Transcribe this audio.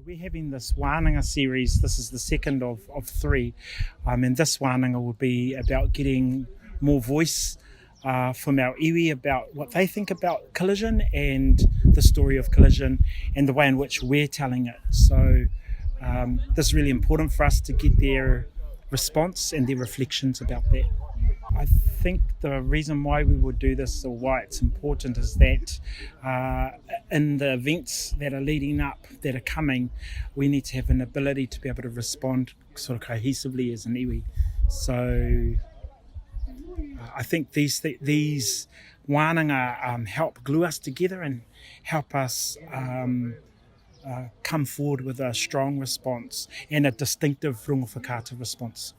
We're having this Wānanga series. This is the second of three. And this Wānanga will be about getting more voice from our iwi about what they think about collision and the story of collision and the way in which we're telling it. So this is really important for us to get their response and their reflections about that. I think the reason why we would do this or why it's important is that in the events that are leading up, that are coming, we need to have an ability to be able to respond sort of cohesively as an iwi. So I think these wānanga help glue us together and help us come forward with a strong response and a distinctive Rongowhakaata response.